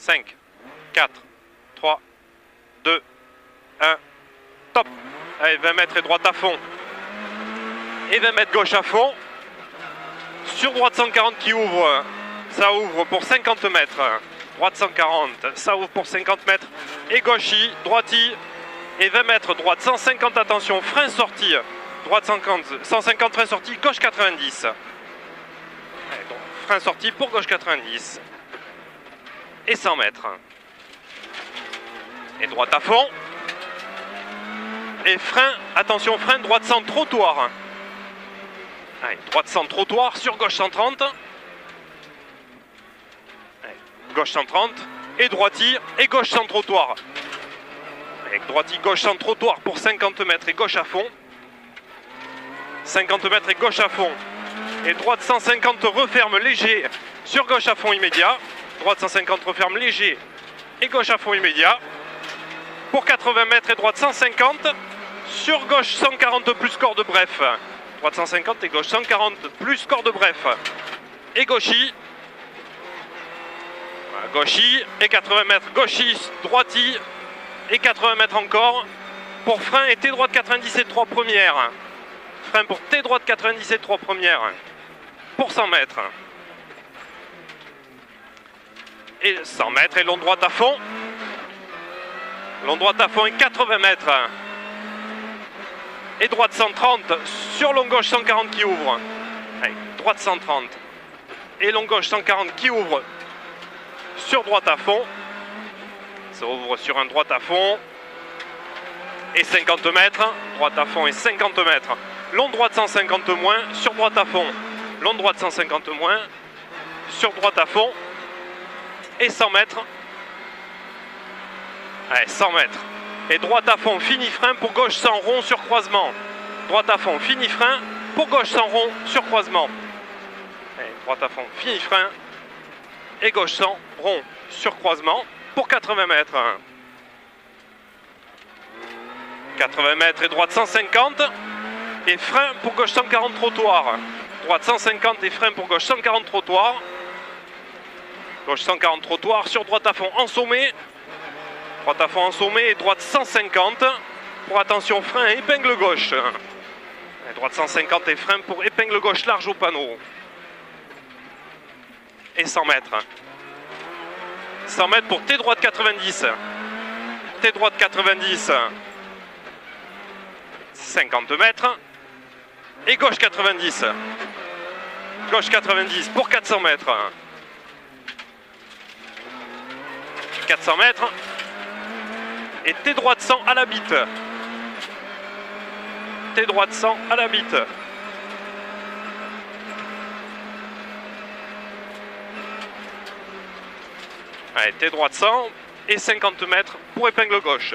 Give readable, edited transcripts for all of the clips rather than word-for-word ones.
5, 4, 3, 2, 1, top. Allez, 20 mètres et droite à fond. Et 20 mètres gauche à fond. Sur droite 140 qui ouvre. Ça ouvre pour 50 mètres. Droite 140, ça ouvre pour 50 mètres. Et gauchis, droiti. Et 20 mètres, droite 150, attention, frein sorti. Droite 150, frein sorti, gauche 90. Allez, donc, frein sorti pour gauche 90. Et 100 mètres. Et droite à fond. Et frein, attention, frein, droite sans trottoir. Allez, droite sans trottoir, sur gauche 130. Allez, gauche 130. Et droiti, et gauche sans trottoir. Avec droiti, gauche sans trottoir pour 50 mètres et gauche à fond. 50 mètres et gauche à fond. Et droite 150 referme léger sur gauche à fond immédiat. Droite 150 referme léger et gauche à fond immédiat. Pour 80 mètres et droite 150. Sur gauche 140 plus corde bref. Droite 150 et gauche 140 plus corde bref. Et gauchis. Voilà, gauchis et 80 mètres. Gauchis, droiti. Et 80 mètres encore pour frein et T droite 97 3 premières. Frein pour T droite 97 3 premières pour 100 mètres. Et 100 mètres et long droite à fond. Long droite à fond et 80 mètres. Et droite 130 sur long gauche 140 qui ouvre. Allez, droite 130 et long gauche 140 qui ouvre sur droite à fond. Ça ouvre sur un droite à fond. Et 50 mètres. Droite à fond et 50 mètres. Long droite 150 moins. Sur droite à fond. Long droite 150 moins. Sur droite à fond. Et 100 mètres. Allez, 100 mètres. Et droite à fond, fini frein pour gauche sans rond sur croisement. Droite à fond, fini frein pour gauche sans rond sur croisement. Allez, droite à fond, fini frein. Et gauche sans rond sur croisement. Pour 80 mètres. 80 mètres et droite 150. Et frein pour gauche 140 trottoir. Droite 150 et frein pour gauche 140 trottoir. Gauche 140 trottoir sur droite à fond en sommet. Droite à fond en sommet et droite 150. Pour attention frein et épingle gauche. Et droite 150 et frein pour épingle gauche large au panneau. Et 100 mètres. 100 mètres pour T droite 90. T droite 90. 50 mètres. Et gauche 90. Gauche 90 pour 400 mètres. 400 mètres. Et T droite 100 à la bite. T droite 100 à la bite. Allez, T droite 100 et 50 mètres pour épingle gauche.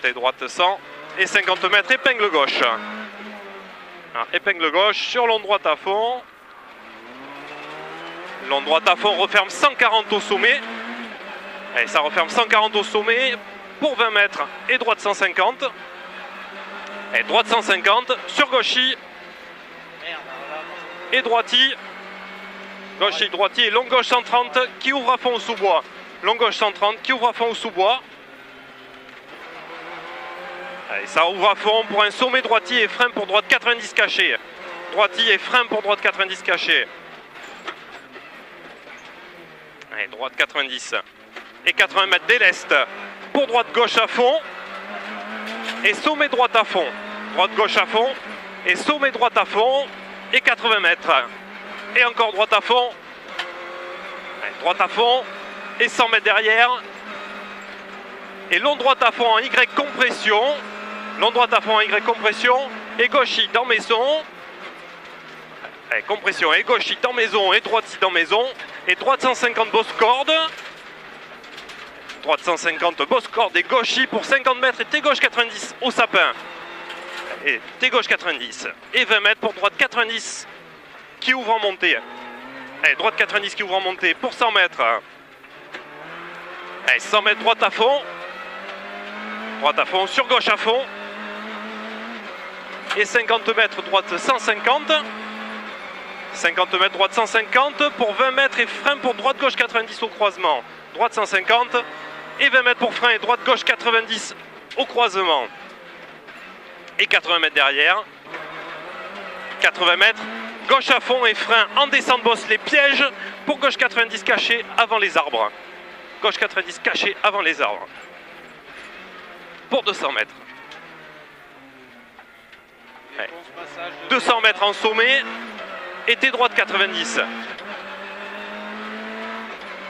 T droite 100 et 50 mètres épingle gauche. Alors, épingle gauche sur long droite à fond. Long droite à fond referme 140 au sommet. Allez, ça referme 140 au sommet pour 20 mètres et droite 150. Et droite 150 sur gauchis. Et droiti. Gauchis, droiti et long gauche 130 qui ouvre à fond au sous-bois. Long gauche 130 qui ouvre à fond au sous-bois. Allez, ça ouvre à fond pour un sommet droiti et frein pour droite 90 caché. Droiti et frein pour droite 90 caché. Allez, droite 90. Et 80 mètres d'éleste pour droite gauche à fond. Et sommet droite à fond. Droite gauche à fond. Et sommet droite à fond. Et 80 mètres. Et encore droite à fond. Allez, droite à fond. Et 100 mètres derrière. Et long droite à fond en Y compression. Long droite à fond en Y compression. Et gauchis dans maison. Allez, compression et gauchis dans maison. Et droite dans maison. Et droite 150 bosse corde. Droite 150 bosse corde et gauchis pour 50 mètres. Et T gauche 90 au sapin. Et T gauche 90. Et 20 mètres pour droite 90 qui ouvre en montée. Allez, droite 90 qui ouvre en montée pour 100 mètres. Allez, 100 mètres droite à fond. Droite à fond, sur gauche à fond. Et 50 mètres droite 150. 50 mètres, droite 150 pour 20 mètres et frein pour droite-gauche 90 au croisement. Droite 150 et 20 mètres pour frein et droite-gauche 90 au croisement. Et 80 mètres derrière. 80 mètres, gauche à fond et frein en descente bosse les pièges pour gauche 90 caché avant les arbres. Gauche 90 caché avant les arbres. Pour 200 mètres. Ouais. 200 mètres en sommet et T droite 90.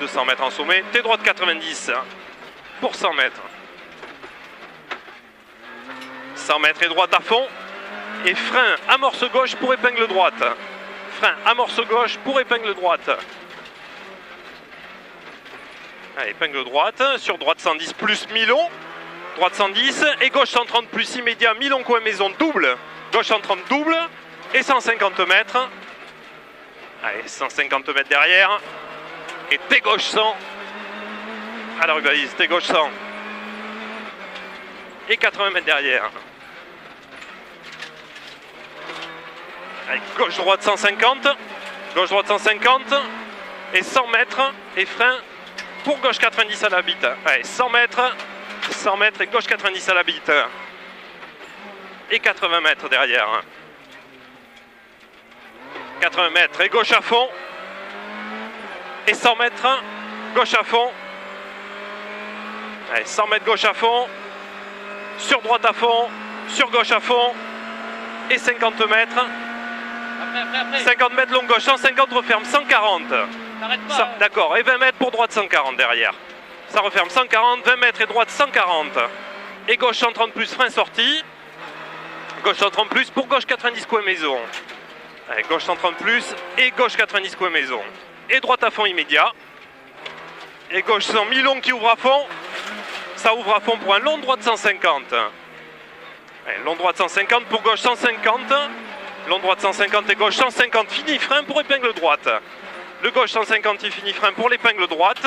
200 mètres en sommet, T droite 90 pour 100 mètres. 100 mètres et droite à fond. Et frein, amorce gauche pour épingle droite. Frein, amorce gauche pour épingle droite. Allez, épingle droite, sur droite 110 plus Milon. Droite 110 et gauche 130 plus immédiat, Milon coin maison double. Gauche 130 double et 150 mètres. Allez, 150 mètres derrière. Et T gauche 100. À la rubalise, T gauche 100. Et 80 mètres derrière. Allez, gauche-droite 150, gauche-droite 150 et 100 mètres et frein pour gauche 90 à la bite. Allez, 100 mètres et gauche 90 à la bite. Et 80 mètres derrière. 80 mètres et gauche à fond. Et 100 mètres, gauche à fond. Allez, 100 mètres gauche à fond. Sur droite à fond, sur gauche à fond. Et 50 mètres. Après. 50 mètres long gauche, 150 referme, 140. D'accord, et 20 mètres pour droite 140 derrière. Ça referme 140, 20 mètres et droite 140. Et gauche 130 plus, frein sorti. Gauche 130 plus pour gauche 90 coin maison. Allez, gauche 130 plus et gauche 90 coin maison. Et droite à fond immédiat. Et gauche 100, mi-long qui ouvre à fond. Ça ouvre à fond pour un long droite 150. Allez, long droite 150 pour gauche 150. Long droite 150 et gauche 150, fini frein pour épingle droite. Le gauche 150, il finit frein pour l'épingle droite.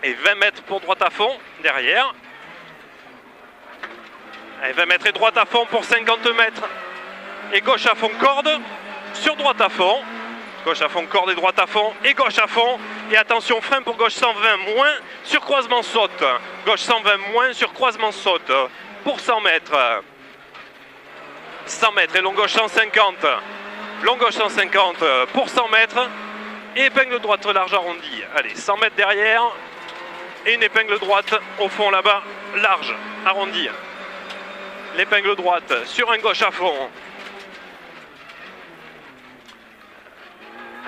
Et 20 mètres pour droite à fond, derrière. Et 20 mètres et droite à fond pour 50 mètres. Et gauche à fond corde, sur droite à fond. Gauche à fond corde et droite à fond, et gauche à fond. Et attention, frein pour gauche 120 moins, sur croisement saute. Gauche 120 moins, sur croisement saute. Pour 100 mètres. 100 mètres et long gauche 150. Long gauche 150 pour 100 mètres. Et épingle droite large arrondie. Allez, 100 mètres derrière. Et une épingle droite au fond là-bas, large, arrondie. L'épingle droite sur un gauche à fond.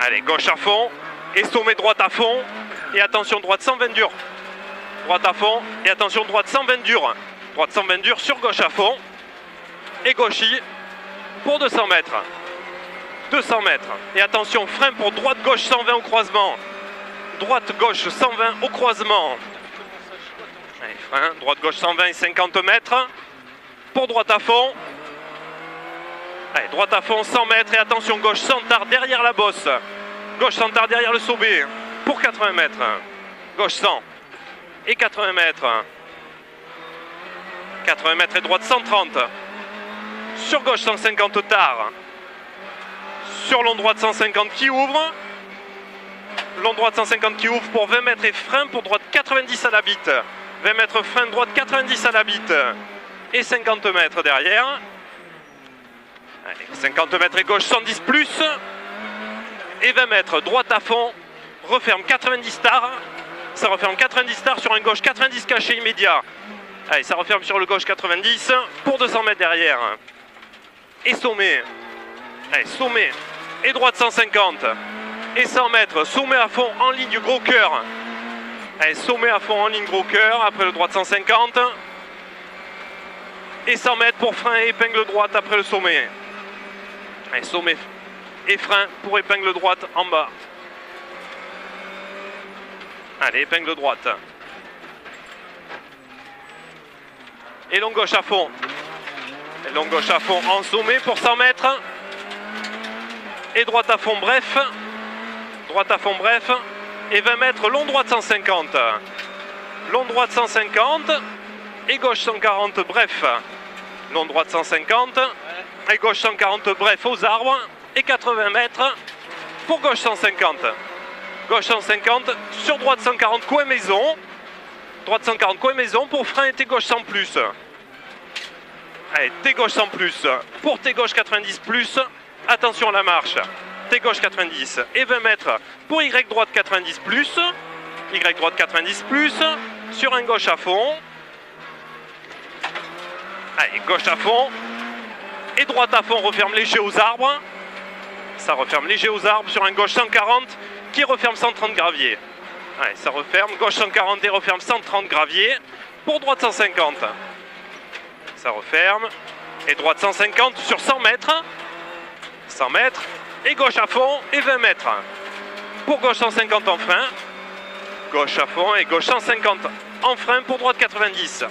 Allez, gauche à fond. Et sommet droite à fond. Et attention, droite 120 dur. Droite à fond. Et attention, droite 120 dur. Droite 120 dur sur gauche à fond. Et gauchy pour 200 mètres. 200 mètres. Et attention, frein pour droite-gauche 120 au croisement. Droite-gauche 120 au croisement. Allez, frein, droite-gauche 120 et 50 mètres. Pour droite à fond. Allez, droite à fond 100 mètres. Et attention, gauche 100 tard derrière la bosse. Gauche 100 tard derrière le sommet. Pour 80 mètres. Gauche 100. Et 80 mètres. 80 mètres et droite 130. Sur gauche 150 tard. Sur long droite 150 qui ouvre. Long droite 150 qui ouvre pour 20 mètres et frein pour droite 90 à la bite. 20 mètres frein droite 90 à la bite. Et 50 mètres derrière. Allez, 50 mètres et gauche 110 plus. Et 20 mètres droite à fond. Referme 90 tard. Ça referme 90 tard sur un gauche 90 caché immédiat. Allez, ça referme sur le gauche 90 pour 200 mètres derrière. Et sommet. Allez, sommet. Et droite 150. Et 100 mètres. Sommet à fond en ligne gros cœur. Allez, sommet à fond en ligne gros cœur. Après le droite 150. Et 100 mètres pour frein et épingle droite après le sommet. Allez, sommet et frein pour épingle droite en bas. Allez, épingle droite. Et long gauche à fond. Et long gauche à fond en sommet pour 100 mètres. Et droite à fond bref. Droite à fond bref. Et 20 mètres long droite 150. Long droite 150. Et gauche 140 bref. Long droite 150. Et gauche 140 bref aux arbres. et 80 mètres pour gauche 150. Gauche 150, sur droite 140, coin maison. Droite 140, coin maison pour frein et T gauche 100 plus. Allez, T gauche 100 plus. Pour T gauche 90 plus, attention à la marche. T gauche 90 et 20 mètres pour Y droite 90 plus. Y droite 90 plus, sur un gauche à fond. Allez, gauche à fond. Et droite à fond, referme léger aux arbres. Ça referme léger aux arbres sur un gauche 140 qui referme 130 gravier. Allez, ça referme, gauche 140 et referme 130 gravier pour droite 150. Ça referme. Et droite 150 sur 100 mètres. 100 mètres. Et gauche à fond et 20 mètres. Pour gauche 150 en frein. Gauche à fond et gauche 150 en frein pour droite 90.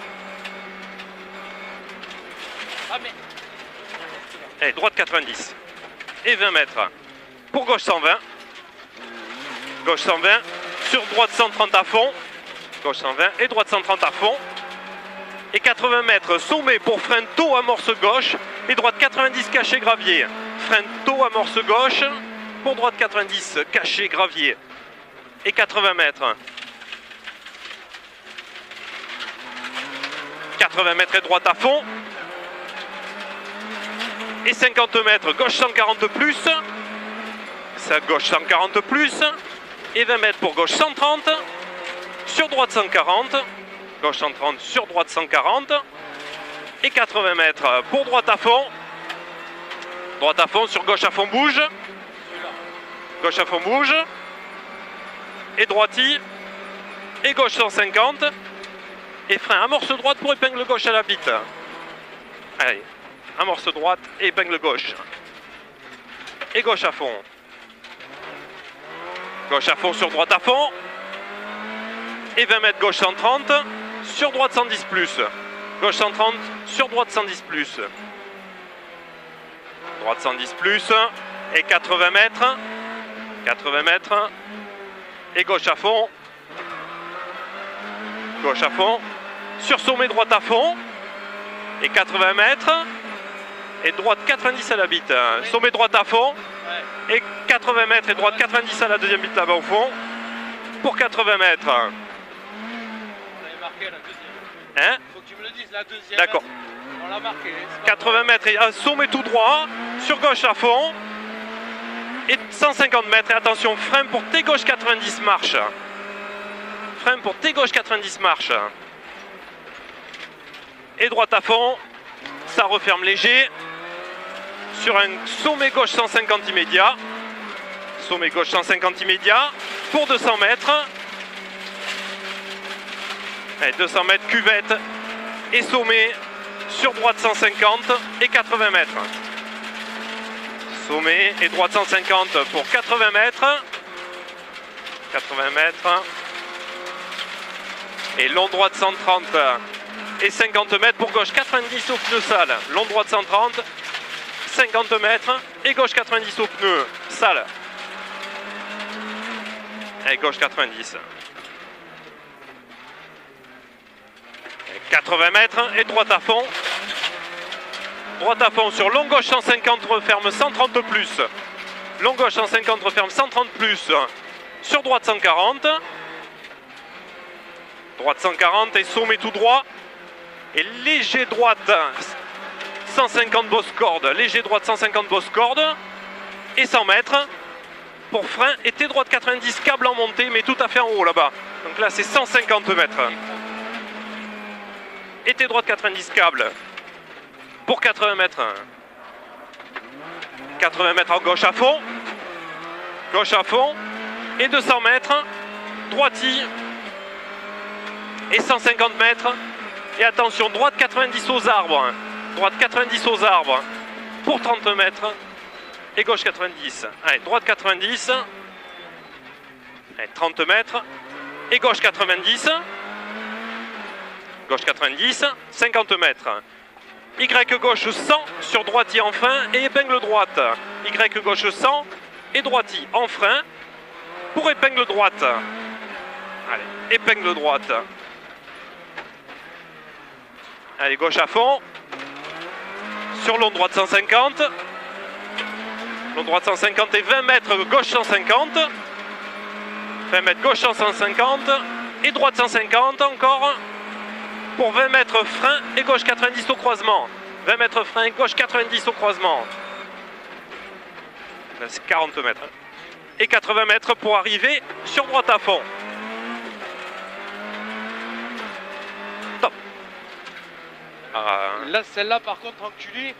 Et droite 90. Et 20 mètres. Pour gauche 120. Gauche 120. Sur droite 130 à fond. Gauche 120 et droite 130 à fond. Et 80 mètres sommet pour frein taux amorce gauche. Et droite 90 caché gravier. Frein taux amorce gauche. Pour droite 90 caché gravier. Et 80 mètres. 80 mètres et droite à fond. Et 50 mètres, gauche 140 plus. Ça, gauche 140 plus. Et 20 mètres pour gauche 130. Sur droite 140. Gauche 130 sur droite 140. Et 80 mètres pour droite à fond. Droite à fond sur gauche à fond bouge. Gauche à fond bouge. Et droiti. Et gauche 150. Et frein amorce droite pour épingle gauche à la bite. Allez. Amorce droite et épingle gauche. Et gauche à fond. Gauche à fond sur droite à fond. Et 20 mètres gauche 130. Sur droite 110 plus. Gauche 130 sur droite 110 plus. Droite 110 plus. Et 80 mètres. 80 mètres. Et gauche à fond. Gauche à fond. Sur sommet droite à fond. Et 80 mètres. Et droite 90 à la bite. Sommet droite à fond. Et 80 mètres et droite 90 à la deuxième bite là-bas au fond. Pour 80 mètres. On avait marqué la deuxième. Hein? Faut que tu me le dises, la deuxième. D'accord. On l'a marqué. 80 mètres et un sommet tout droit. Sur gauche à fond. Et 150 mètres. Et attention, frein pour T gauche 90 marche. Frein pour T gauche 90 marche. Et droite à fond. Ça referme léger. Sur un sommet gauche 150 immédiat. Sommet gauche 150 immédiat. Pour 200 mètres. Allez, 200 mètres cuvette. Et sommet sur droite 150 et 80 mètres. Sommet et droite 150 pour 80 mètres. 80 mètres. Et long droite 130 et 50 mètres pour gauche 90 au pneu sale. Long droite 130, 50 mètres et gauche 90 au pneu sale. Et gauche 90. Et 80 mètres et droite à fond. Droite à fond sur long gauche 150 referme 130 plus. Long gauche 150 referme 130 plus. Sur droite 140. Droite 140 et sommet tout droit. Et léger droite 150 bosse corde. Léger droite 150 bosse corde. Et 100 mètres pour frein. Et T droite 90 câble en montée mais tout à fait en haut là-bas. Donc là c'est 150 mètres. Et T droite 90 câble pour 80 mètres. 80 mètres en gauche à fond. Gauche à fond. Et 200 mètres. Droiti. Et 150 mètres. Et attention, droite 90 aux arbres. Droite 90 aux arbres. Pour 30 mètres. Et gauche 90. Allez, droite 90. Allez, 30 mètres. Et gauche 90. Gauche 90. 50 mètres. Y gauche 100 sur droiti en frein et épingle droite. Y gauche 100 et droiti en frein pour épingle droite. Allez, épingle droite. Allez, gauche à fond. Sur long droite 150. long droite 150 et 20 mètres, gauche 150. 20 mètres gauche 150 et droite 150 encore. Pour 20 mètres frein et gauche 90 au croisement. 20 mètres frein et gauche 90 au croisement. Là c'est 40 mètres. Et 80 mètres pour arriver sur droite à fond. Top. Là, celle-là, par contre, enculé,